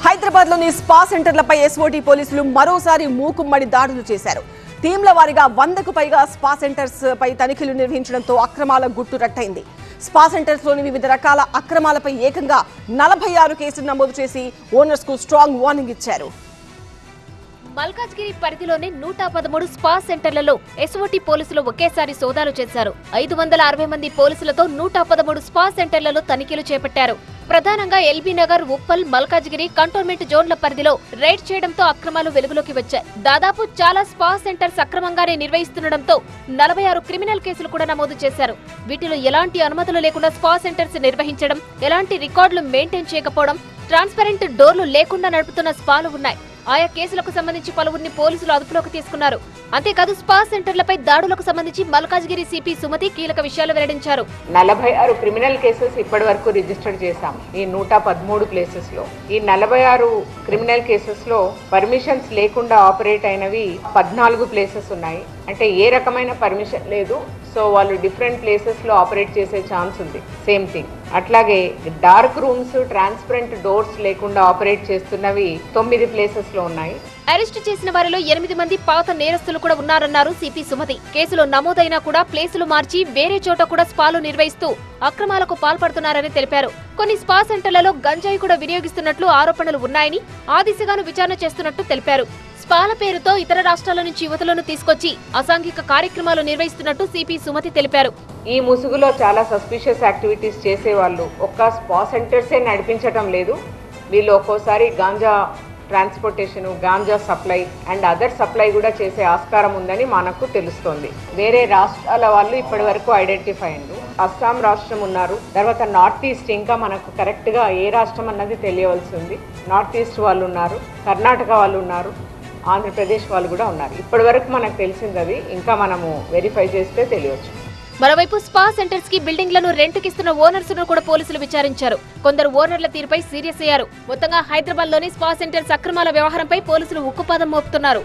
హైదరాబాద్లోని spa సెంటర్లపై SOT పోలీసులు మరోసారి మూకుమ్మడి దాడులు చేశారు. టీంల వారీగా 100కు పైగా స్పా సెంటర్స్ పై తనిఖీలు నిర్వహించడంతో అక్రమాల గుట్టు రట్టయింది. స్పా సెంటర్స్ లోని వివిధ రకాల అక్రమాలపై ఏకంగా 46 కేసులు నమోదు చేసి ఓనర్స్ కు స్ట్రాంగ్ వార్నింగ్ ఇచ్చారు. మల్కాజ్గిరి పరిధిలోని 113 స్పా సెంటర్లలో ఎస్ఓటీ పోలీసులు ఒకేసారి సోదాలు చేశారు. 560 మంది పోలీసులతో 113 స్పా సెంటర్లలో తనిఖీలు చేపట్టారు. ప్రధానంగా ఎల్బీ నగర్, ఉప్పల్, మల్కాజ్గిరి కంటోన్మెంట్ జోన్ల పరిధిలో రైడ్ చేయడంతో అక్రమాలు వెలుగులోకి వచ్చాయి. దాదాపు చాలా స్పా సెంటర్స్ అక్రమంగానే నిర్వహిస్తుండటంతో 46 క్రిమినల్ కేసులు కూడా నమోదు చేశారు. వీటిలో ఎలాంటి అనుమతులు లేకుండా స్పా సెంటర్స్ నిర్వహించడం, ఎలాంటి రికార్డులు మెయింటైన్ చేయకపోవడం, ట్రాన్స్పరెంట్ డోర్లు లేకుండా నడుపుతున్న స్పాలు ఉన్నాయి. ఆయా కేసులకు సంబంధించి పలువురిని పోలీసులు అదుపులోకి తీసుకున్నారు. అంతేకాదు స్పా సెంటర్లపై దాడులకు సంబంధించి మల్కాజ్గిరి సిపి సుమతి కీలక విషయాలు వెల్లడించారు. 46 క్రిమినల్ కేసెస్ ఇప్పటి వరకు రిజిస్టర్ చేశాం ఈ 113 ప్లేసెస్ లో. ఈ 46 క్రిమినల్ కేసెస్ లో పర్మిషన్స్ లేకుండా ఆపరేట్ అయినవి 14 ప్లేసెస్ ఉన్నాయి. అంటే ఏ రకమైన పర్మిషన్ లేదు. సో వాళ్ళు డిఫరెంట్ ప్లేసెస్ లో ఆపరేట్ చేసే ఛాన్స్ ఉంది. Same thing. అట్లాగే డార్క్ రూమ్స్, ట్రాన్స్పరెంట్ డోర్స్ లేకుండా ఆపరేట్ చేస్తున్నవి 9 ప్లేసెస్ లో ఉన్నాయి. అరెస్టు చేసిన వారిలో 8 మంది పాత నేరస్తులు కూడా ఉన్నారన్నారు సిపి సుమతి. కేసులో నమోదైనా కూడా ప్లేసులు మార్చి వేరే చోట కూడా స్పాలు నిర్వహిస్తూ అక్రమాలకు పాల్పడుతున్నారని తెలిపారు. కొన్ని స్పా సెంటర్లలో గంజాయి కూడా వినియోగిస్తున్నట్లు ఆరోపణలు ఉన్నాయని ఆ దిశగాను విచారణ చేస్తున్నట్టు తెలిపారు. స్పాల పేరుతో ఇతర రాష్ట్రాల నుంచి యువతులను తీసుకొచ్చి అసాంఘిక కార్యక్రమాలు నిర్వహిస్తున్నట్టు సిపి సుమతి తెలిపారు. ఈ ముసుగులో చాలా సస్పిషియస్ యాక్టివిటీస్ చేసేవాళ్ళు ఒక్క స్పా సెంటర్సే నడిపించటం లేదు. వీళ్ళు ఒక్కోసారి ganja transportation, ganja supply and other supply కూడా చేసే ఆస్కారం ఉందని మనకు తెలుస్తోంది. వేరే రాష్ట్రాల వాళ్ళు ఇప్పటి వరకు ఐడెంటిఫై అయ్యారు. అస్సాం రాష్ట్రం ఉన్నారు, తర్వాత నార్త్ ఈస్ట్, ఇంకా మనకు కరెక్ట్గా ఏ రాష్ట్రం అన్నది తెలియవలసి ఉంది. నార్త్ ఈస్ట్ వాళ్ళు ఉన్నారు, కర్ణాటక వాళ్ళు ఉన్నారు, ఆంధ్రప్రదేశ్ వాళ్ళు కూడా ఉన్నారు. ఇప్పటి వరకు మనకు తెలిసింది అది. ఇంకా మనము వెరిఫై చేస్తే తెలియవచ్చు. మరోవైపు స్పా సెంటర్స్ కి బిల్డింగ్లను రెంట్కిస్తున్న ఓనర్స్ ను కూడా పోలీసులు విచారించారు. కొందరు ఓనర్ల తీరుపై సీరియస్ అయ్యారు. మొత్తంగా హైదరాబాద్ లోని స్పా సెంటర్స్ అక్రమాల వ్యవహారంపై పోలీసులు ఉక్కుపాదం మోపుతున్నారు.